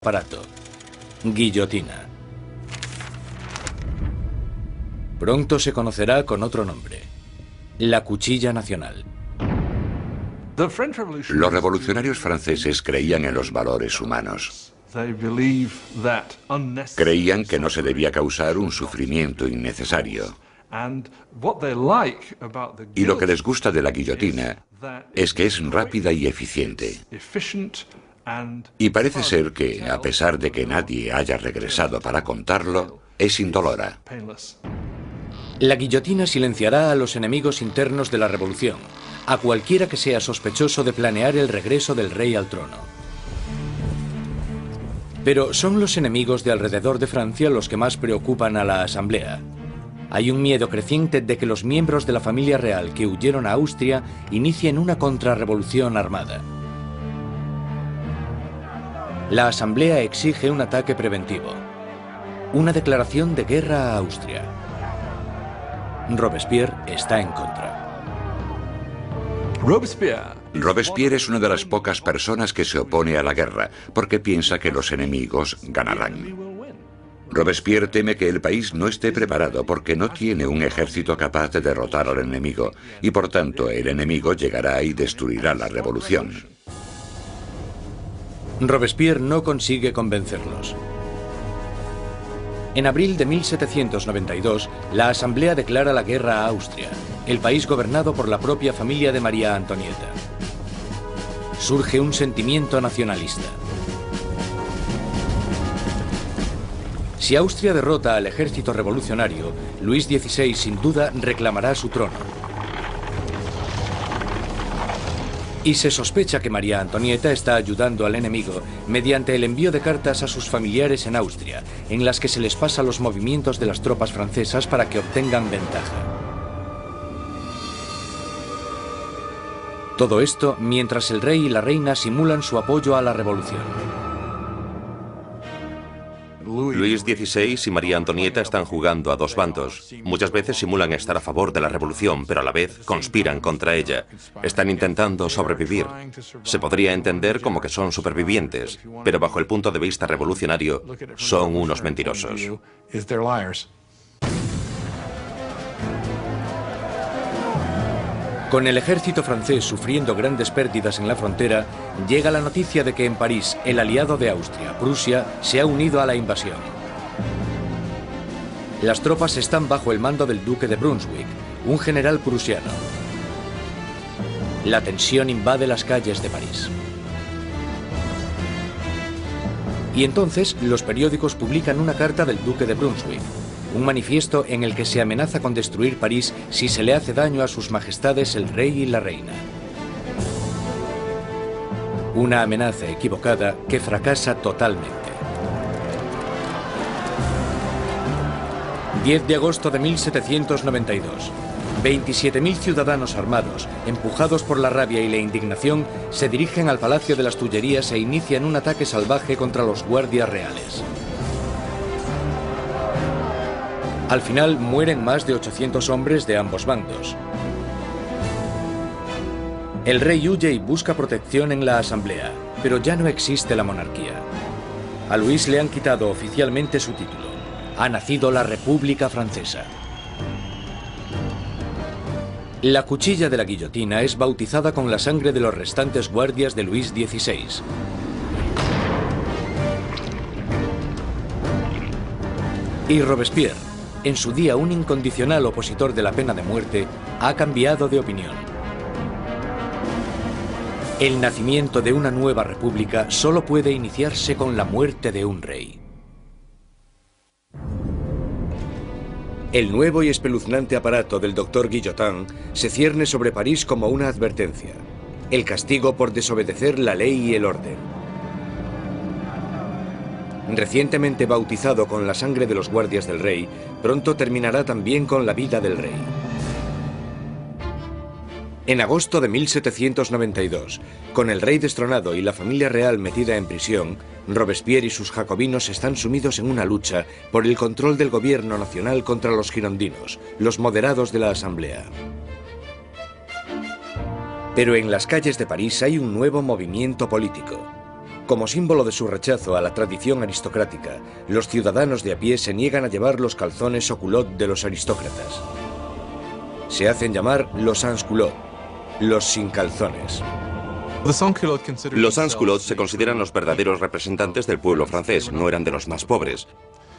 aparato: guillotina. Pronto se conocerá con otro nombre: la cuchilla nacional. Los revolucionarios franceses creían en los valores humanos. Creían que no se debía causar un sufrimiento innecesario. Y lo que les gusta de la guillotina es que es rápida y eficiente. Y parece ser que, a pesar de que nadie haya regresado para contarlo, es indolora. La guillotina silenciará a los enemigos internos de la revolución, a cualquiera que sea sospechoso de planear el regreso del rey al trono. Pero son los enemigos de alrededor de Francia los que más preocupan a la Asamblea. Hay un miedo creciente de que los miembros de la familia real que huyeron a Austria inicien una contrarrevolución armada. La Asamblea exige un ataque preventivo, una declaración de guerra a Austria. Robespierre está en contra. Robespierre es una de las pocas personas que se opone a la guerra, porque piensa que los enemigos ganarán. Robespierre teme que el país no esté preparado porque no tiene un ejército capaz de derrotar al enemigo, y por tanto el enemigo llegará y destruirá la revolución. Robespierre no consigue convencerlos. En abril de 1792, la Asamblea declara la guerra a Austria, el país gobernado por la propia familia de María Antonieta. Surge un sentimiento nacionalista. Si Austria derrota al ejército revolucionario, Luis XVI sin duda reclamará su trono. Y se sospecha que María Antonieta está ayudando al enemigo mediante el envío de cartas a sus familiares en Austria, en las que se les pasa los movimientos de las tropas francesas para que obtengan ventaja. Todo esto mientras el rey y la reina simulan su apoyo a la revolución. Luis XVI y María Antonieta están jugando a dos bandos. Muchas veces simulan estar a favor de la revolución, pero a la vez conspiran contra ella. Están intentando sobrevivir. Se podría entender como que son supervivientes, pero bajo el punto de vista revolucionario, son unos mentirosos. Con el ejército francés sufriendo grandes pérdidas en la frontera, llega la noticia de que en París el aliado de Austria, Prusia, se ha unido a la invasión. Las tropas están bajo el mando del duque de Brunswick, un general prusiano. La tensión invade las calles de París. Y entonces los periódicos publican una carta del duque de Brunswick, un manifiesto en el que se amenaza con destruir París si se le hace daño a sus majestades el rey y la reina. Una amenaza equivocada que fracasa totalmente. 10 de agosto de 1792. 27.000 ciudadanos armados, empujados por la rabia y la indignación, se dirigen al Palacio de las Tullerías e inician un ataque salvaje contra los guardias reales. Al final mueren más de 800 hombres de ambos bandos. El rey huye y busca protección en la Asamblea, pero ya no existe la monarquía. A Luis le han quitado oficialmente su título. Ha nacido la República Francesa. La cuchilla de la guillotina es bautizada con la sangre de los restantes guardias de Luis XVI. Y Robespierre, en su día un incondicional opositor de la pena de muerte, ha cambiado de opinión. El nacimiento de una nueva república solo puede iniciarse con la muerte de un rey. El nuevo y espeluznante aparato del doctor Guillotin se cierne sobre París como una advertencia: el castigo por desobedecer la ley y el orden. Recientemente bautizado con la sangre de los guardias del rey, pronto terminará también con la vida del rey. En agosto de 1792, con el rey destronado y la familia real metida en prisión, Robespierre y sus jacobinos están sumidos en una lucha por el control del gobierno nacional contra los girondinos, los moderados de la Asamblea. Pero en las calles de París hay un nuevo movimiento político. Como símbolo de su rechazo a la tradición aristocrática, los ciudadanos de a pie se niegan a llevar los calzones o culottes de los aristócratas. Se hacen llamar los sans-culottes, los sin calzones. Los sans-culottes se consideran los verdaderos representantes del pueblo francés, no eran de los más pobres.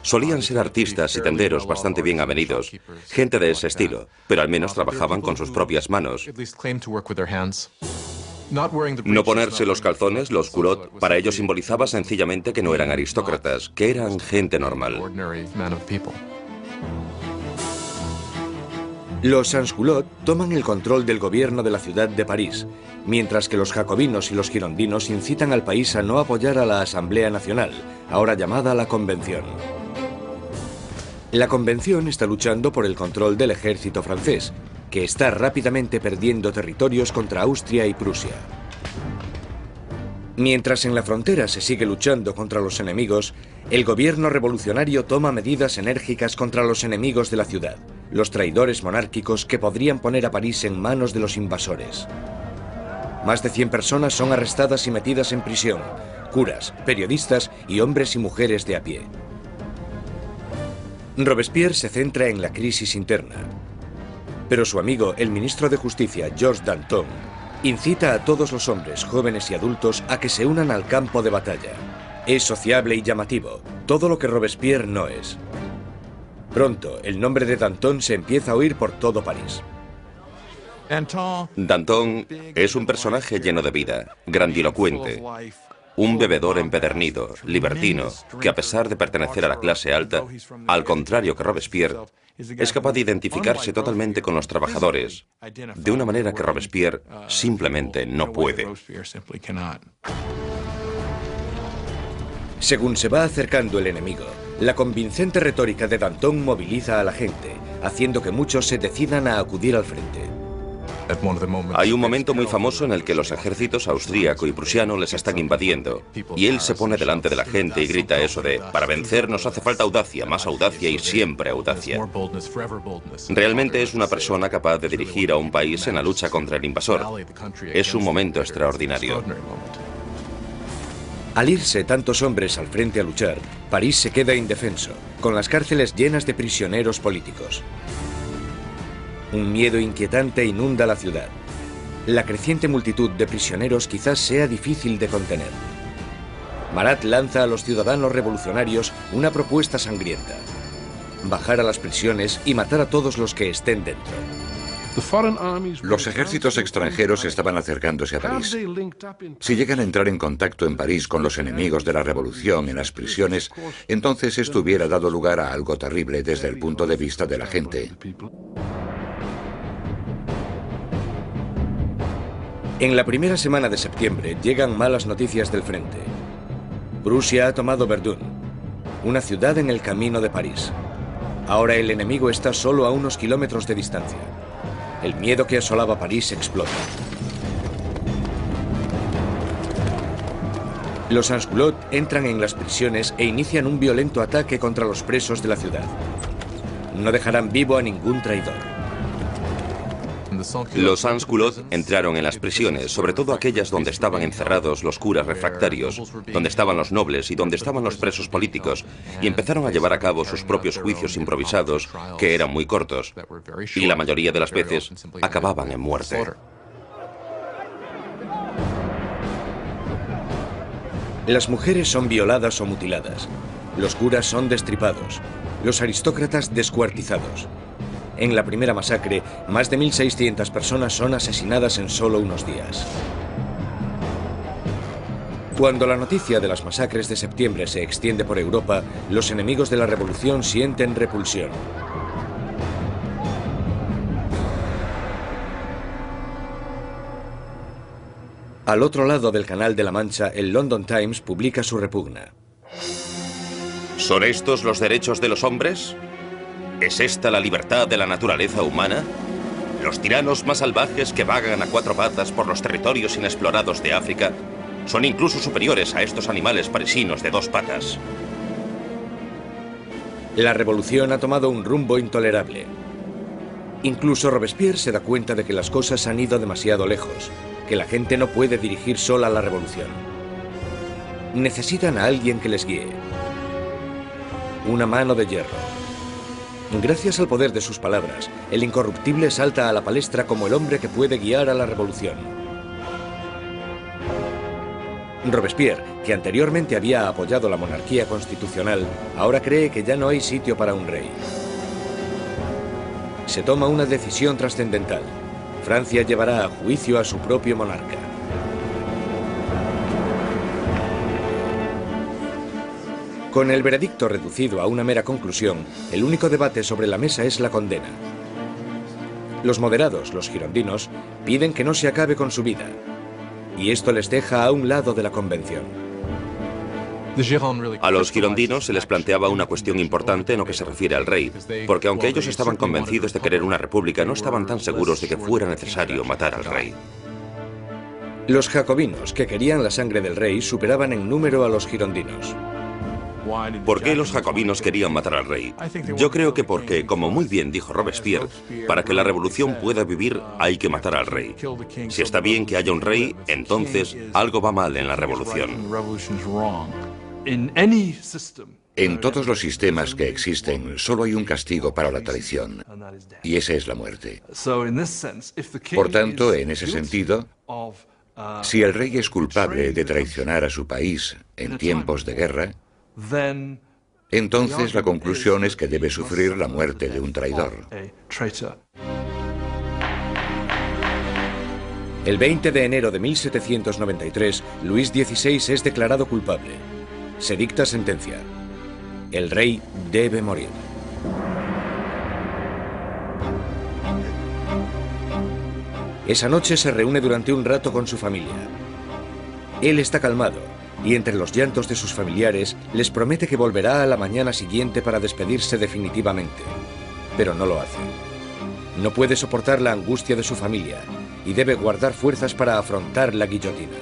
Solían ser artistas y tenderos bastante bien avenidos, gente de ese estilo, pero al menos trabajaban con sus propias manos. No ponerse los calzones, los culottes, para ellos simbolizaba sencillamente que no eran aristócratas, que eran gente normal. Los sans-culottes toman el control del gobierno de la ciudad de París, mientras que los jacobinos y los girondinos incitan al país a no apoyar a la Asamblea Nacional, ahora llamada la Convención. La Convención está luchando por el control del ejército francés, que está rápidamente perdiendo territorios contra Austria y Prusia. Mientras en la frontera se sigue luchando contra los enemigos, el gobierno revolucionario toma medidas enérgicas contra los enemigos de la ciudad, los traidores monárquicos que podrían poner a París en manos de los invasores. Más de 100 personas son arrestadas y metidas en prisión, curas, periodistas y hombres y mujeres de a pie. Robespierre se centra en la crisis interna, pero su amigo, el ministro de Justicia, Georges Danton, incita a todos los hombres, jóvenes y adultos a que se unan al campo de batalla. Es sociable y llamativo, todo lo que Robespierre no es. Pronto, el nombre de Danton se empieza a oír por todo París. Danton es un personaje lleno de vida, grandilocuente, un bebedor empedernido, libertino, que a pesar de pertenecer a la clase alta, al contrario que Robespierre, es capaz de identificarse totalmente con los trabajadores, de una manera que Robespierre simplemente no puede. Según se va acercando el enemigo, la convincente retórica de Danton moviliza a la gente, haciendo que muchos se decidan a acudir al frente. Hay un momento muy famoso en el que los ejércitos austríaco y prusiano les están invadiendo, y él se pone delante de la gente y grita eso de: para vencer nos hace falta audacia, más audacia y siempre audacia. Realmente es una persona capaz de dirigir a un país en la lucha contra el invasor. Es un momento extraordinario. Al irse tantos hombres al frente a luchar, París se queda indefenso, con las cárceles llenas de prisioneros políticos. Un miedo inquietante inunda la ciudad. La creciente multitud de prisioneros quizás sea difícil de contener. Marat lanza a los ciudadanos revolucionarios una propuesta sangrienta: bajar a las prisiones y matar a todos los que estén dentro. Los ejércitos extranjeros estaban acercándose a París. Si llegan a entrar en contacto en París con los enemigos de la revolución en las prisiones, entonces esto hubiera dado lugar a algo terrible desde el punto de vista de la gente. En la primera semana de septiembre llegan malas noticias del frente. Prusia ha tomado Verdun, una ciudad en el camino de París. Ahora el enemigo está solo a unos kilómetros de distancia. El miedo que asolaba París explota. Los sans-culottes entran en las prisiones e inician un violento ataque contra los presos de la ciudad. No dejarán vivo a ningún traidor. Los sans-culottes entraron en las prisiones, sobre todo aquellas donde estaban encerrados los curas refractarios, donde estaban los nobles y donde estaban los presos políticos, y empezaron a llevar a cabo sus propios juicios improvisados, que eran muy cortos, y la mayoría de las veces acababan en muerte. Las mujeres son violadas o mutiladas, los curas son destripados, los aristócratas descuartizados. En la primera masacre, más de 1.600 personas son asesinadas en solo unos días. Cuando la noticia de las masacres de septiembre se extiende por Europa, los enemigos de la revolución sienten repulsión. Al otro lado del Canal de la Mancha, el London Times publica su repugna. ¿Son estos los derechos de los hombres? ¿Es esta la libertad de la naturaleza humana? Los tiranos más salvajes que vagan a cuatro patas por los territorios inexplorados de África son incluso superiores a estos animales parisinos de dos patas. La revolución ha tomado un rumbo intolerable. Incluso Robespierre se da cuenta de que las cosas han ido demasiado lejos, que la gente no puede dirigir sola la revolución. necesitan a alguien que les guíe. Una mano de hierro. Gracias al poder de sus palabras, el incorruptible salta a la palestra como el hombre que puede guiar a la revolución. Robespierre, que anteriormente había apoyado la monarquía constitucional, ahora cree que ya no hay sitio para un rey. Se toma una decisión trascendental. Francia llevará a juicio a su propio monarca. Con el veredicto reducido a una mera conclusión, el único debate sobre la mesa es la condena. Los moderados, los girondinos, piden que no se acabe con su vida, y esto les deja a un lado de la convención. A los girondinos se les planteaba una cuestión importante en lo que se refiere al rey, porque aunque ellos estaban convencidos de querer una república, no estaban tan seguros de que fuera necesario matar al rey. Los jacobinos, que querían la sangre del rey, superaban en número a los girondinos. ¿Por qué los jacobinos querían matar al rey? Yo creo que porque, como muy bien dijo Robespierre, para que la revolución pueda vivir hay que matar al rey. Si está bien que haya un rey, entonces algo va mal en la revolución. En todos los sistemas que existen, solo hay un castigo para la traición, y esa es la muerte. Por tanto, en ese sentido, si el rey es culpable de traicionar a su país en tiempos de guerra, entonces la conclusión es que debe sufrir la muerte de un traidor. El 20 de enero de 1793, Luis XVI es declarado culpable. Se dicta sentencia. El rey debe morir. Esa noche se reúne durante un rato con su familia. Él está calmado, y entre los llantos de sus familiares les promete que volverá a la mañana siguiente para despedirse definitivamente. Pero no lo hace. No puede soportar la angustia de su familia y debe guardar fuerzas para afrontar la guillotina.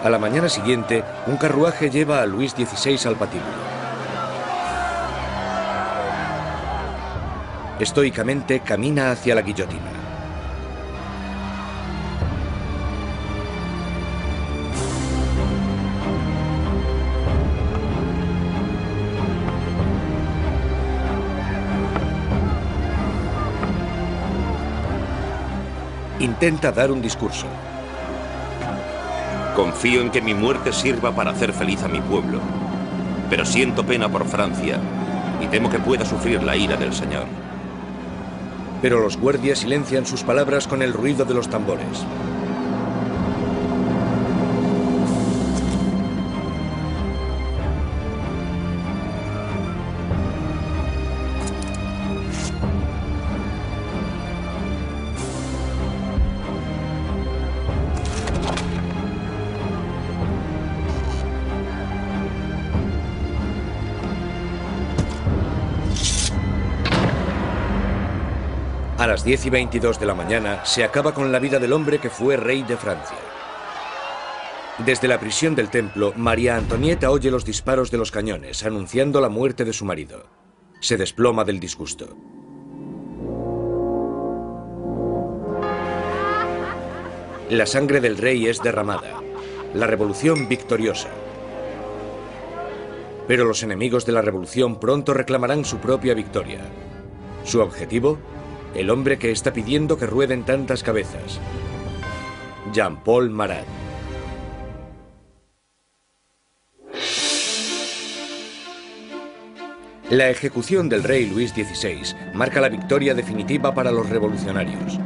A la mañana siguiente, un carruaje lleva a Luis XVI al patíbulo. Estoicamente camina hacia la guillotina. Intenta dar un discurso. Confío en que mi muerte sirva para hacer feliz a mi pueblo, pero siento pena por Francia y temo que pueda sufrir la ira del Señor. Pero los guardias silencian sus palabras con el ruido de los tambores. A las 10:22 de la mañana se acaba con la vida del hombre que fue rey de Francia. Desde la prisión del templo, María Antonieta oye los disparos de los cañones, anunciando la muerte de su marido. Se desploma del disgusto. La sangre del rey es derramada. La revolución victoriosa. Pero los enemigos de la revolución pronto reclamarán su propia victoria. ¿Su objetivo? El hombre que está pidiendo que rueden tantas cabezas. Jean-Paul Marat. La ejecución del rey Luis XVI marca la victoria definitiva para los revolucionarios.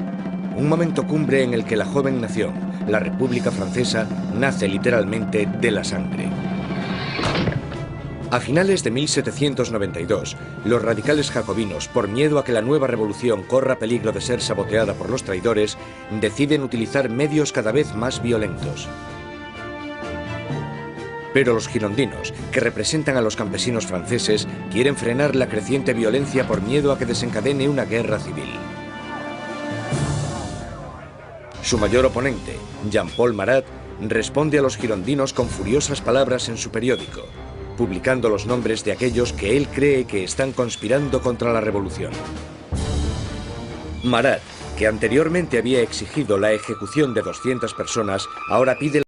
Un momento cumbre en el que la joven nación, la República Francesa, nace literalmente de la sangre. A finales de 1792, los radicales jacobinos, por miedo a que la nueva revolución corra peligro de ser saboteada por los traidores, deciden utilizar medios cada vez más violentos. Pero los girondinos, que representan a los campesinos franceses, quieren frenar la creciente violencia por miedo a que desencadene una guerra civil. Su mayor oponente, Jean-Paul Marat, responde a los girondinos con furiosas palabras en su periódico, publicando los nombres de aquellos que él cree que están conspirando contra la revolución. Marat, que anteriormente había exigido la ejecución de 200 personas, ahora pide